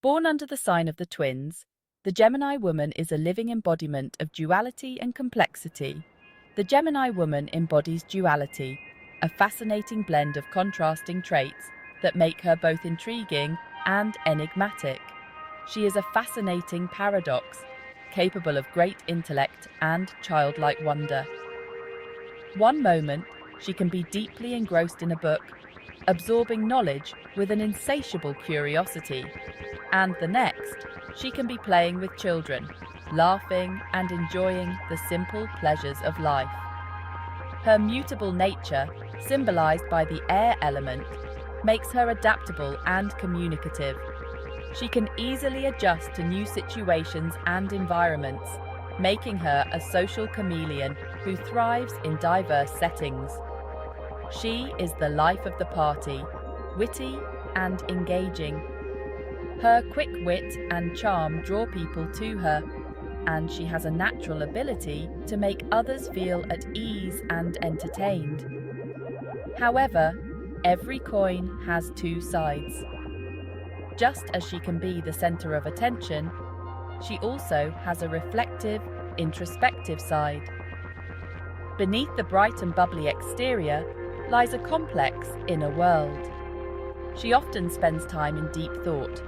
Born under the sign of the twins, the Gemini woman is a living embodiment of duality and complexity. The Gemini woman embodies duality, a fascinating blend of contrasting traits that make her both intriguing and enigmatic. She is a fascinating paradox, capable of great intellect and childlike wonder. One moment, she can be deeply engrossed in a book, absorbing knowledge with an insatiable curiosity, and the next, she can be playing with children, laughing and enjoying the simple pleasures of life. Her mutable nature, symbolized by the air element, makes her adaptable and communicative. She can easily adjust to new situations and environments, making her a social chameleon who thrives in diverse settings. She is the life of the party, witty and engaging. Her quick wit and charm draw people to her, and she has a natural ability to make others feel at ease and entertained. However, every coin has two sides. Just as she can be the center of attention, she also has a reflective, introspective side. Beneath the bright and bubbly exterior lies a complex inner world. She often spends time in deep thought,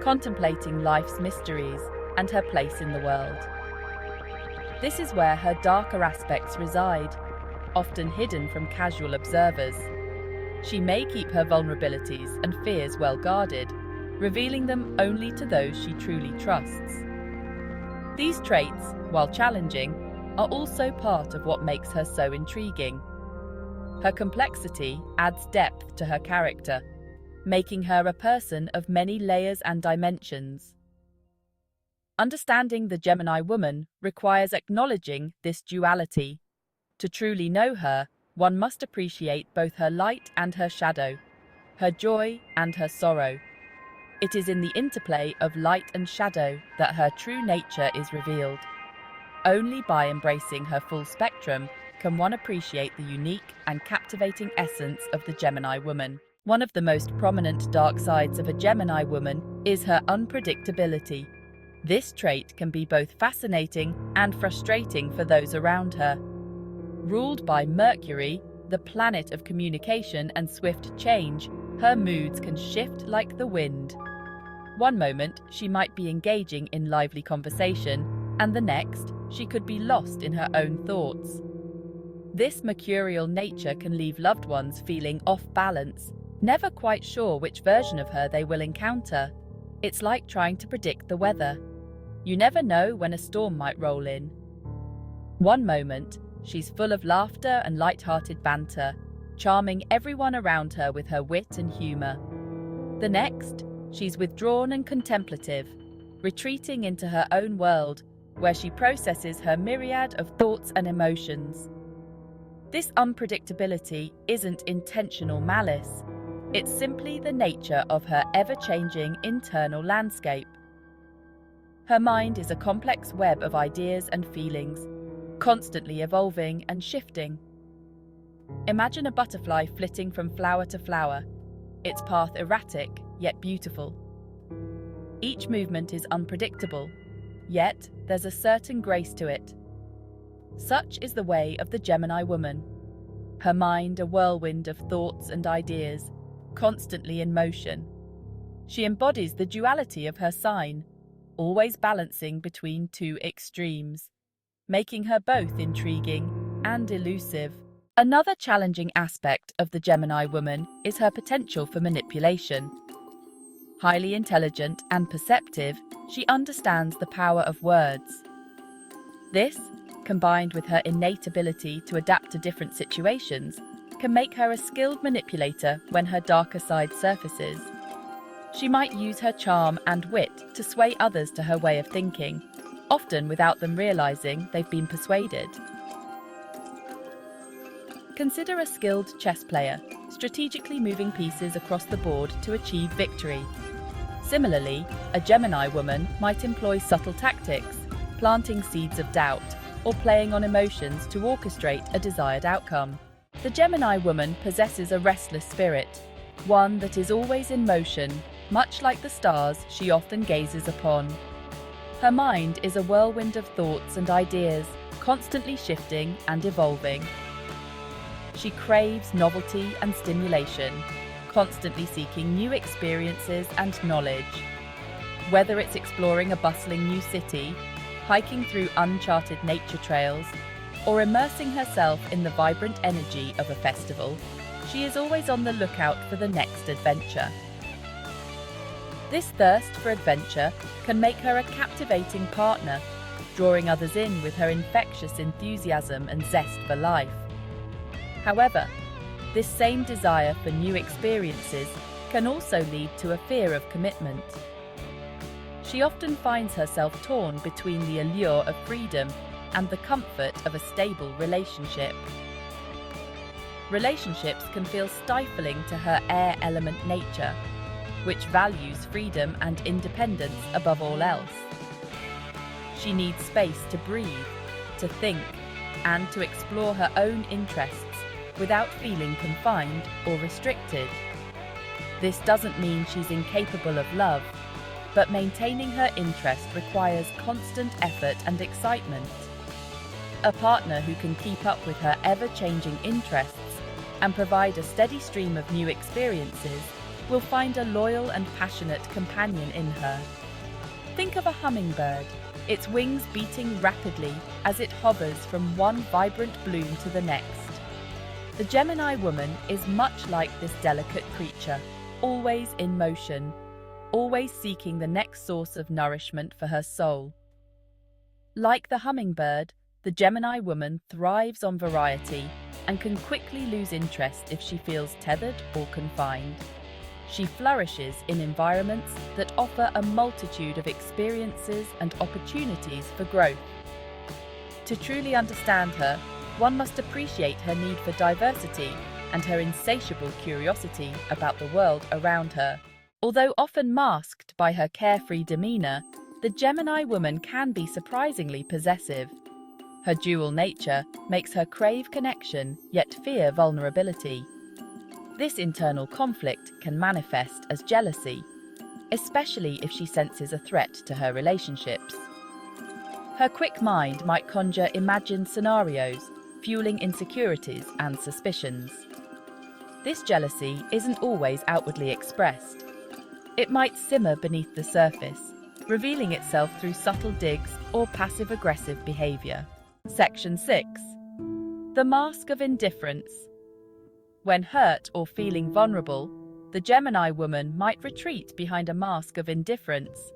contemplating life's mysteries and her place in the world. This is where her darker aspects reside, often hidden from casual observers. She may keep her vulnerabilities and fears well guarded, revealing them only to those she truly trusts. These traits, while challenging, are also part of what makes her so intriguing. Her complexity adds depth to her character, making her a person of many layers and dimensions. Understanding the Gemini woman requires acknowledging this duality. To truly know her, one must appreciate both her light and her shadow, her joy and her sorrow. It is in the interplay of light and shadow that her true nature is revealed. Only by embracing her full spectrum can one appreciate the unique and captivating essence of the Gemini woman. One of the most prominent dark sides of a Gemini woman is her unpredictability. This trait can be both fascinating and frustrating for those around her. Ruled by Mercury, the planet of communication and swift change, her moods can shift like the wind. One moment, she might be engaging in lively conversation, and the next, she could be lost in her own thoughts. This mercurial nature can leave loved ones feeling off balance, never quite sure which version of her they will encounter. It's like trying to predict the weather. You never know when a storm might roll in. One moment, she's full of laughter and light-hearted banter, charming everyone around her with her wit and humor. The next, she's withdrawn and contemplative, retreating into her own world, where she processes her myriad of thoughts and emotions. This unpredictability isn't intentional malice. It's simply the nature of her ever-changing internal landscape. Her mind is a complex web of ideas and feelings, constantly evolving and shifting. Imagine a butterfly flitting from flower to flower, its path erratic yet beautiful. Each movement is unpredictable, yet there's a certain grace to it. Such is the way of the Gemini woman. Her mind a whirlwind of thoughts and ideas, constantly in motion. She embodies the duality of her sign, always balancing between two extremes, making her both intriguing and elusive. Another challenging aspect of the Gemini woman is her potential for manipulation. Highly intelligent and perceptive, she understands the power of words. This, combined with her innate ability to adapt to different situations, can make her a skilled manipulator when her darker side surfaces. She might use her charm and wit to sway others to her way of thinking, often without them realizing they've been persuaded. Consider a skilled chess player, strategically moving pieces across the board to achieve victory. Similarly, a Gemini woman might employ subtle tactics, planting seeds of doubt, or playing on emotions to orchestrate a desired outcome. The Gemini woman possesses a restless spirit, one that is always in motion, Much like the stars she often gazes upon. Her mind is a whirlwind of thoughts and ideas, constantly shifting and evolving. She craves novelty and stimulation, constantly seeking new experiences and knowledge. Whether it's exploring a bustling new city, hiking through uncharted nature trails, or immersing herself in the vibrant energy of a festival, she is always on the lookout for the next adventure. This thirst for adventure can make her a captivating partner, drawing others in with her infectious enthusiasm and zest for life. However, this same desire for new experiences can also lead to a fear of commitment. She often finds herself torn between the allure of freedom and the comfort of a stable relationship. Relationships can feel stifling to her air element nature, which values freedom and independence above all else. She needs space to breathe, to think, and to explore her own interests without feeling confined or restricted. This doesn't mean she's incapable of love, but maintaining her interest requires constant effort and excitement. A partner who can keep up with her ever-changing interests and provide a steady stream of new experiences will find a loyal and passionate companion in her. Think of a hummingbird, its wings beating rapidly as it hovers from one vibrant bloom to the next. The Gemini woman is much like this delicate creature, always in motion, always seeking the next source of nourishment for her soul. Like the hummingbird, the Gemini woman thrives on variety and can quickly lose interest if she feels tethered or confined. She flourishes in environments that offer a multitude of experiences and opportunities for growth. To truly understand her, one must appreciate her need for diversity and her insatiable curiosity about the world around her. Although often masked by her carefree demeanor, the Gemini woman can be surprisingly possessive. Her dual nature makes her crave connection yet fear vulnerability. This internal conflict can manifest as jealousy, especially if she senses a threat to her relationships. Her quick mind might conjure imagined scenarios, fueling insecurities and suspicions. This jealousy isn't always outwardly expressed. It might simmer beneath the surface, revealing itself through subtle digs or passive-aggressive behavior. Section 6. The Mask of Indifference. When hurt or feeling vulnerable, the Gemini woman might retreat behind a mask of indifference.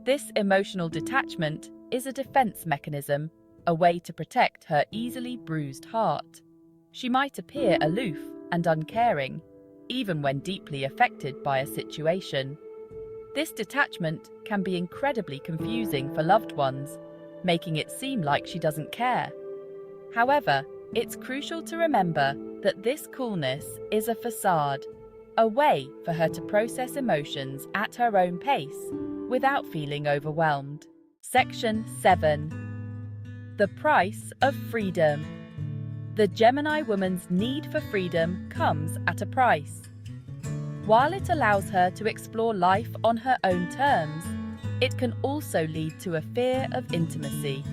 This emotional detachment is a defense mechanism, a way to protect her easily bruised heart. She might appear aloof and uncaring, even when deeply affected by a situation. This detachment can be incredibly confusing for loved ones, making it seem like she doesn't care. However, it's crucial to remember that this coolness is a facade, a way for her to process emotions at her own pace without feeling overwhelmed. Section 7. The Price of Freedom. The Gemini woman's need for freedom comes at a price. While it allows her to explore life on her own terms, it can also lead to a fear of intimacy.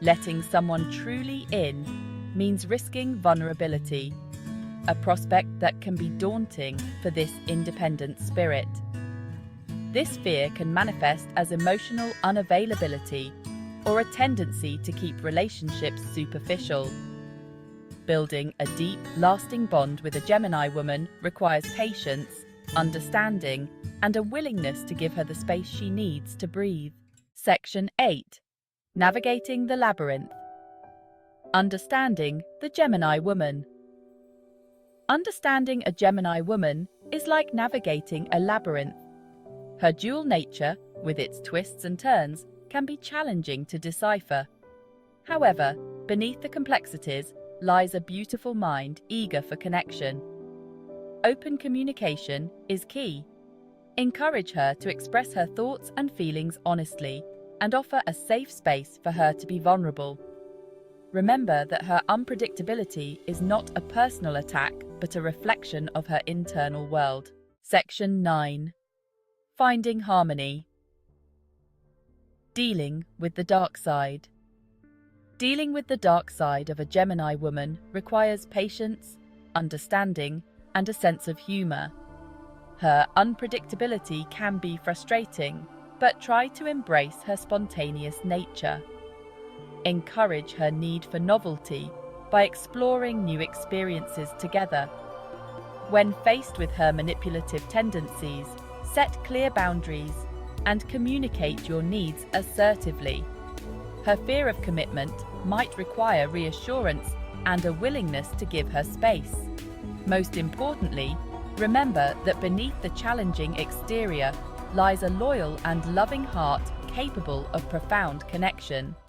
Letting someone truly in means risking vulnerability, a prospect that can be daunting for this independent spirit. This fear can manifest as emotional unavailability or a tendency to keep relationships superficial. Building a deep, lasting bond with a Gemini woman requires patience, understanding, and a willingness to give her the space she needs to breathe. Section 8. Navigating the Labyrinth. Understanding the Gemini woman. Understanding a Gemini woman is like navigating a labyrinth. Her dual nature, with its twists and turns, can be challenging to decipher. However, beneath the complexities lies a beautiful mind eager for connection. Open communication is key. Encourage her to express her thoughts and feelings honestly, and offer a safe space for her to be vulnerable. Remember that her unpredictability is not a personal attack, but a reflection of her internal world. Section 9. Finding harmony. Dealing with the dark side. Dealing with the dark side of a Gemini woman requires patience, understanding, and a sense of humor. Her unpredictability can be frustrating, but try to embrace her spontaneous nature. Encourage her need for novelty by exploring new experiences together. When faced with her manipulative tendencies, set clear boundaries and communicate your needs assertively. Her fear of commitment might require reassurance and a willingness to give her space. Most importantly, remember that beneath the challenging exterior lies a loyal and loving heart capable of profound connection.